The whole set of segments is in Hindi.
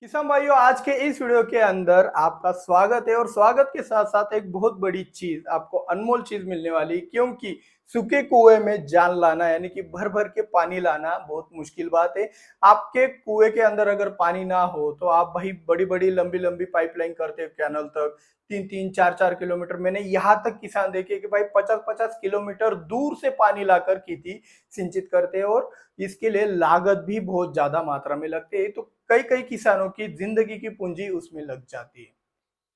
किसान भाइयों, आज के इस वीडियो के अंदर आपका स्वागत है और स्वागत के साथ साथ एक बहुत बड़ी चीज, आपको अनमोल चीज मिलने वाली, क्योंकि सूखे कुएं में जान लाना यानी कि भर भर के पानी लाना बहुत मुश्किल बात है। आपके कुएं के अंदर अगर पानी ना हो तो आप भाई बड़ी बड़ी लंबी लंबी पाइपलाइन करते हो कैनल तक, 3-3 4-4 किलोमीटर। मैंने यहाँ तक किसान देखे कि भाई 50-50 किलोमीटर दूर से पानी लाकर खेती सिंचित करते हैं और इसके लिए लागत भी बहुत ज्यादा मात्रा में लगती है। तो कई कई किसानों की जिंदगी की पूंजी उसमें लग जाती है।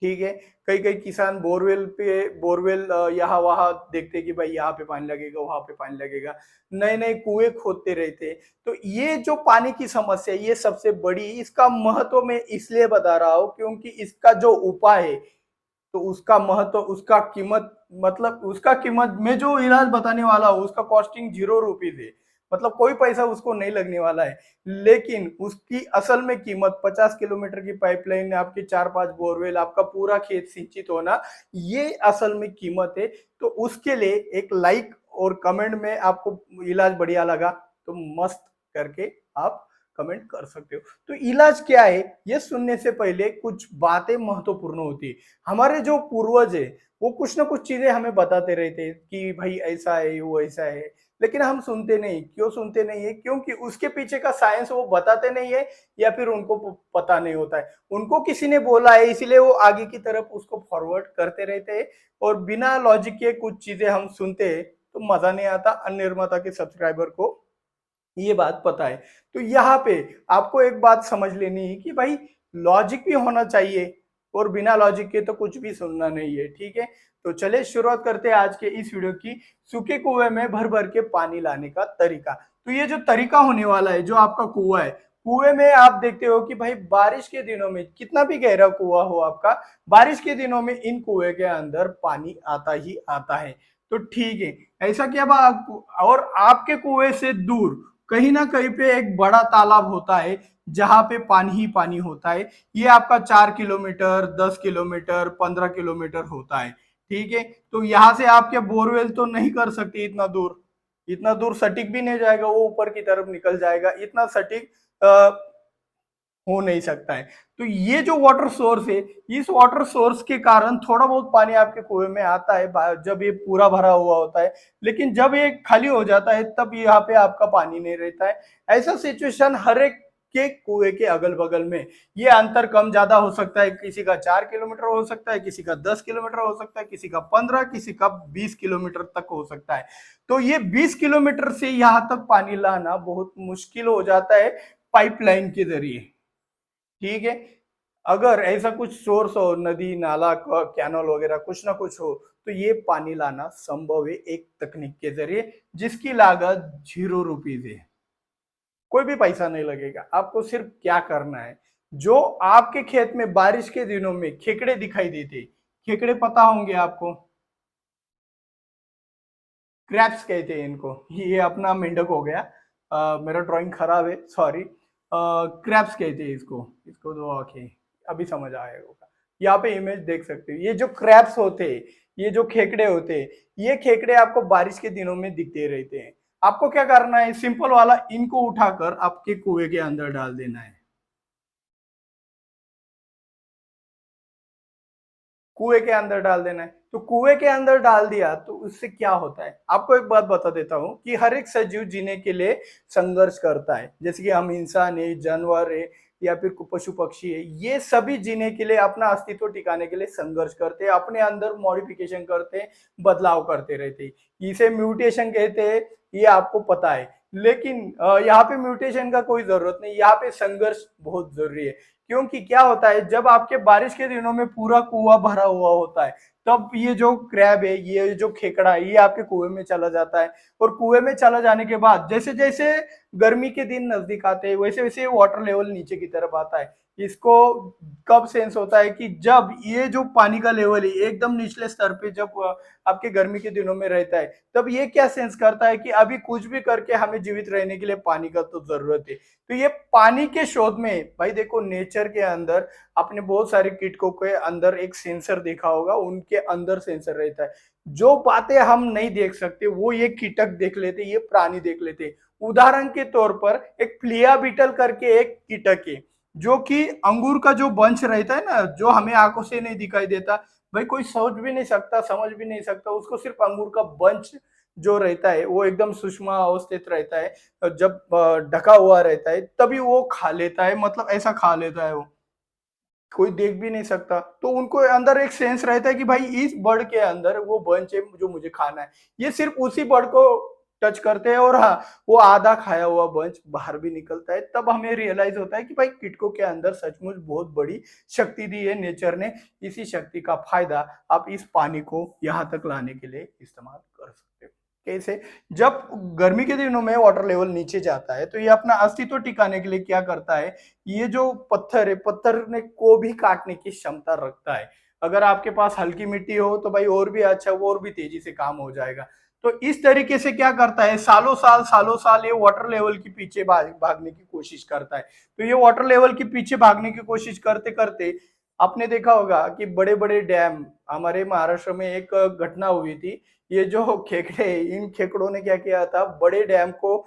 ठीक है। कई कई किसान बोरवेल यहाँ वहां देखते हैं कि भाई यहाँ पे पानी लगेगा, वहां पे पानी लगेगा, नए नए कुएं खोदते रहते हैं। तो ये जो पानी की समस्या है, ये सबसे बड़ी, इसका महत्व मैं इसलिए बता रहा हूँ क्योंकि इसका जो उपाय है, तो उसका महत्व, उसका कीमत, मतलब उसका कीमत में जो इलाज बताने वाला हूँ उसका कॉस्टिंग 0 रुपीज है। मतलब कोई पैसा उसको नहीं लगने वाला है। लेकिन उसकी असल में कीमत 50 किलोमीटर की पाइपलाइन, आपके 4-5 बोरवेल, आपका पूरा खेत सिंचित होना, ये असल में कीमत है। तो उसके लिए एक लाइक और कमेंट में आपको इलाज बढ़िया लगा तो मस्त करके आप कमेंट कर सकते हो। तो इलाज क्या है ये सुनने से पहले कुछ बातें महत्वपूर्ण होती है। हमारे जो पूर्वज है वो कुछ ना कुछ चीजें हमें बताते रहते हैं कि भाई ऐसा है, वो ऐसा है, लेकिन हम सुनते नहीं। क्यों सुनते नहीं है? क्योंकि उसके पीछे का साइंस वो बताते नहीं है, या फिर उनको पता नहीं होता है। उनको किसी ने बोला है इसलिए वो आगे की तरफ उसको फॉरवर्ड करते रहते हैं, और बिना लॉजिक के कुछ चीजें हम सुनते हैं तो मजा नहीं आता। अनिर्माता के सब्सक्राइबर को ये बात पता है। तो यहाँ पे आपको एक बात समझ लेनी है कि भाई लॉजिक भी होना चाहिए, और बिना लॉजिक के तो कुछ भी सुनना नहीं है। ठीक है। तो चलिए शुरुआत करते हैं आज के इस वीडियो की, सूखे कुएं में भर भर के पानी लाने का तरीका। तो ये जो तरीका होने वाला है, जो आपका कुआं है, कुएं में आप देखते हो कि भाई बारिश के दिनों में, कितना भी गहरा कुआं हो आपका, बारिश के दिनों में इन कुएं के अंदर पानी आता ही आता है। तो ठीक है, ऐसा क्या और आपके कुएं से दूर कहीं ना कहीं पे एक बड़ा तालाब होता है जहां पे पानी ही पानी होता है। ये आपका 4 किलोमीटर, 10 किलोमीटर, 15 किलोमीटर होता है। ठीक है। तो यहाँ से आपके बोरवेल तो नहीं कर सकते इतना दूर, इतना दूर सटीक भी नहीं जाएगा, वो ऊपर की तरफ निकल जाएगा, इतना सटीक हो नहीं सकता है। तो ये जो वाटर सोर्स है, इस वाटर सोर्स के कारण थोड़ा बहुत पानी आपके कुएं में आता है जब ये पूरा भरा हुआ होता है। लेकिन जब ये खाली हो जाता है तब यहाँ पे आपका पानी नहीं रहता है। ऐसा सिचुएशन हर एक के कुएं के अगल बगल में, ये अंतर कम ज्यादा हो सकता है। किसी का 4 किलोमीटर हो सकता है, किसी का 10 किलोमीटर हो सकता है, किसी का 15, किसी का 20 किलोमीटर तक हो सकता है। तो ये 20 किलोमीटर से यहाँ तक पानी लाना बहुत मुश्किल हो जाता है पाइपलाइन के जरिए। ठीक है। अगर ऐसा कुछ सोर्स हो, नदी नाला कैनल वगैरह कुछ ना कुछ हो, तो ये पानी लाना संभव है एक तकनीक के जरिए, जिसकी लागत 0 रुपीज है। कोई भी पैसा नहीं लगेगा। आपको सिर्फ क्या करना है, जो आपके खेत में बारिश के दिनों में खेकड़े दिखाई देते, खेकड़े पता होंगे आपको, क्रैप्स कहते हैं इनको। ये अपना मेंढक हो गया। मेरा ड्राइंग खराब है, सॉरी। क्रैप्स कहते हैं इसको, इसको दो आंखें, अभी समझ आएगा। यहाँ पे इमेज देख सकते हो, ये जो क्रैप्स होते हैं, ये जो खेकड़े होते हैं, ये खेकड़े आपको बारिश के दिनों में दिखते रहते हैं। आपको क्या करना है, सिंपल वाला, इनको उठाकर आपके कुएं के अंदर डाल देना है। कुएं के अंदर डाल देना है। तो कुएं के अंदर डाल दिया तो उससे क्या होता है, आपको एक बात बता देता हूं कि हर एक सजीव जीने के लिए संघर्ष करता है। जैसे कि हम इंसान है, जानवर है, या फिर पशु पक्षी है, ये सभी जीने के लिए, अपना अस्तित्व टिकाने के लिए संघर्ष करते हैं, अपने अंदर मॉडिफिकेशन करते हैं, बदलाव करते रहते हैं। इसे म्यूटेशन कहते हैं, ये आपको पता है। लेकिन यहाँ पे म्यूटेशन का कोई जरूरत नहीं, यहाँ पे संघर्ष बहुत जरूरी है। क्योंकि क्या होता है, जब आपके बारिश के दिनों में पूरा कुआं भरा हुआ होता है, तब ये जो क्रैब है, ये जो खेकड़ा है, ये आपके कुएं में चला जाता है। और कुएं में चला जाने के बाद जैसे जैसे गर्मी के दिन नजदीक आते हैं, वैसे वैसे वाटर लेवल नीचे की तरफ आता है। इसको कब सेंस होता है कि जब ये जो पानी का लेवल है एकदम निचले स्तर पे, जब आपके गर्मी के दिनों में रहता है, तब ये क्या सेंस करता है कि अभी कुछ भी करके हमें जीवित रहने के लिए पानी का तो जरूरत है। तो ये पानी के शोध में भाई देखो, नेचर के अंदर आपने बहुत सारे कीटकों के अंदर एक सेंसर देखा होगा, उनके अंदर सेंसर रहता है। जो बातें हम नहीं देख सकते वो ये कीटक देख लेते, ये प्राणी देख लेते। उदाहरण के तौर पर एक फ्लिया बीटल करके एक कीटक है, जो कि अंगूर का जो बंच रहता है ना, जो हमें आंखों से नहीं दिखाई देता, भाई कोई सोच भी नहीं सकता, समझ भी नहीं सकता, उसको सिर्फ अंगूर का बंच जो रहता है वो एकदम सूक्ष्म अवस्थित रहता है, जब ढका हुआ रहता है तभी वो खा लेता है, मतलब ऐसा खा लेता है वो, कोई देख भी नहीं सकता। तो उनको अंदर एक सेंस रहता है कि भाई इस बर्ड के अंदर वो बंच है जो मुझे खाना है। ये सिर्फ उसी बर्ड को टच करते हैं और हाँ, वो आधा खाया हुआ बंच बाहर भी निकलता है। तब हमें रियलाइज होता है कि भाई कीटकों के अंदर सचमुच बहुत बड़ी शक्ति दी है नेचर ने। इसी शक्ति का फायदा आप इस पानी को यहाँ तक लाने के लिए इस्तेमाल कर सकते हो। कैसे? जब गर्मी के दिनों में वाटर लेवल नीचे जाता है तो ये अपना अस्तित्व टिकाने के लिए क्या करता है, ये जो पत्थर है, पत्थर ने को भी काटने की क्षमता रखता है। अगर आपके पास हल्की मिट्टी हो तो भाई और भी अच्छा, वो और भी तेजी से काम हो जाएगा। तो इस तरीके से क्या करता है, सालों साल ये वाटर लेवल के पीछे भागने की कोशिश करता है। तो ये वाटर लेवल के पीछे भागने की कोशिश करते करते आपने देखा होगा कि बड़े बड़े डैम, हमारे महाराष्ट्र में एक घटना हुई थी। ये जो खेकड़े, इन खेकड़ों ने क्या किया था, बड़े डैम को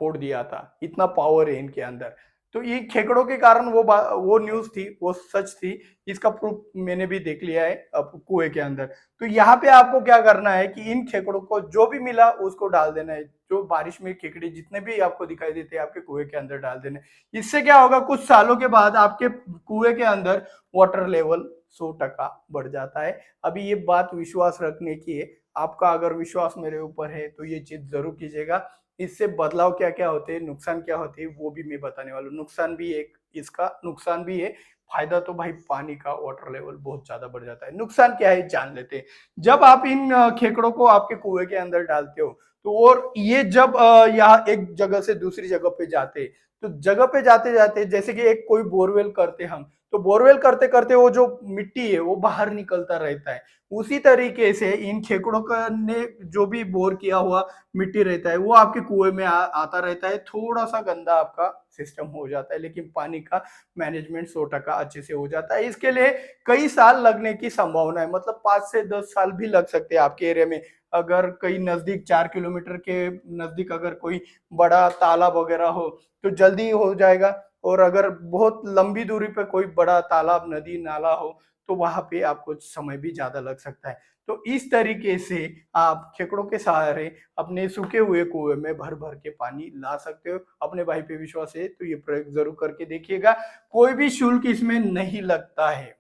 फोड़ दिया था, इतना पावर है इनके अंदर। तो ये खेकड़ों के कारण वो न्यूज थी, वो सच थी। इसका प्रूफ मैंने भी देख लिया है अब कुएं के अंदर। तो यहाँ पे आपको क्या करना है कि इन खेकड़ों को जो भी मिला उसको डाल देना है। जो बारिश में खेकड़े जितने भी आपको दिखाई देते हैं आपके कुएं के अंदर डाल देने। इससे क्या होगा, कुछ सालों के बाद आपके कुएं के अंदर वाटर लेवल 100% बढ़ जाता है। अभी ये बात विश्वास रखने की है। आपका अगर विश्वास मेरे ऊपर है तो ये चीज जरूर कीजिएगा। इससे बदलाव क्या-क्या होते हैं, नुकसान क्या होते हैं, वो भी मैं बताने वाला हूँ। नुकसान भी एक इसका नुकसान भी है, फायदा तो भाई पानी का वाटर लेवल बहुत ज़्यादा बढ़ जाता है। नुकसान क्या है जान लेते हैं। जब आप इन खेकड़ों को आपके कुएँ के अंदर डालते हो, तो और ये जब यहाँ एक जगह से दूसरी जगह पे जाते हैं, तो जगह पे जाते-जाते जैसे कि एक कोई बोरवेल करते हम, तो बोरवेल करते-करते वो जो मिट्टी है वो बाहर निकलता रहता है। उसी तरीके से इन खेकड़ों का ने जो भी बोर किया हुआ मिट्टी रहता है वो आपके कुएं में आता रहता है। थोड़ा सा गंदा आपका सिस्टम हो जाता है, लेकिन पानी का मैनेजमेंट 100% अच्छे से हो जाता है। इसके लिए कई साल लगने की संभावना है, मतलब 5 से 10 साल भी लग सकते हैं आपके एरिया में। अगर कहीं नजदीक 4 किलोमीटर के नजदीक अगर कोई बड़ा तालाब वगैरह हो तो जल्दी हो जाएगा। और अगर बहुत लंबी दूरी पे कोई बड़ा तालाब, नदी, नाला हो तो वहां पे आपको समय भी ज्यादा लग सकता है। तो इस तरीके से आप खेकड़ों के सहारे अपने सूखे हुए कुएं में भर भर के पानी ला सकते हो। अपने भाई पे विश्वास है तो ये प्रयोग जरूर करके देखिएगा। कोई भी शुल्क इसमें नहीं लगता है,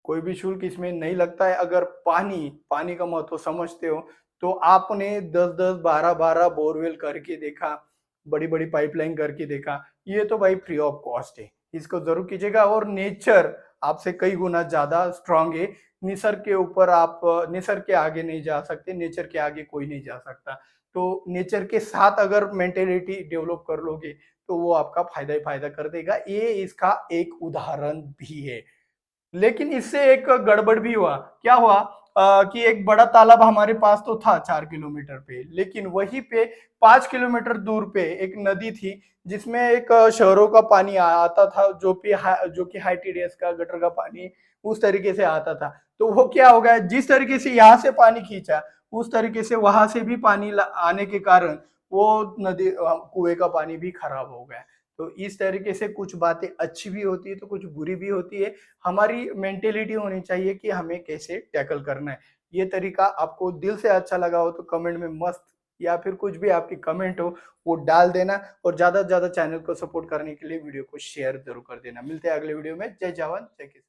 कोई भी शुल्क इसमें नहीं लगता है। अगर पानी पानी का महत्व समझते हो तो आपने 10-10, 12-12 बोरवेल करके देखा, बड़ी बड़ी पाइपलाइन करके देखा, ये तो भाई फ्री ऑफ कॉस्ट है। इसको जरूर कीजिएगा। और नेचर आपसे कई गुना ज्यादा स्ट्रांग है। निसर्ग के ऊपर आप, निसर्ग के आगे नहीं जा सकते, नेचर के आगे कोई नहीं जा सकता। तो नेचर के साथ अगर मेंटेलिटी डेवलप कर लोगे तो वो आपका फायदा ही फायदा कर देगा। ये इसका एक उदाहरण भी है। लेकिन इससे एक गड़बड़ भी हुआ। क्या हुआ कि एक बड़ा तालाब हमारे पास तो था 4 किलोमीटर पे, लेकिन वहीं पे 5 किलोमीटर दूर पे एक नदी थी जिसमें एक शहरों का पानी आता था, जो कि हाई टीडीएस का गटर का पानी उस तरीके से आता था। तो वो क्या हो गया, जिस तरीके से यहाँ से पानी खींचा उस तरीके से वहां से भी पानी आने के कारण वो नदी कुएं का पानी भी खराब हो गया। तो इस तरीके से कुछ बातें अच्छी भी होती है तो कुछ बुरी भी होती है। हमारी मेंटेलिटी होनी चाहिए कि हमें कैसे टैकल करना है। ये तरीका आपको दिल से अच्छा लगा हो तो कमेंट में मस्त, या फिर कुछ भी आपकी कमेंट हो वो डाल देना। और ज्यादा से ज्यादा चैनल को सपोर्ट करने के लिए वीडियो को शेयर जरूर कर देना। मिलते हैं अगले वीडियो में। जय जवान जय किसान।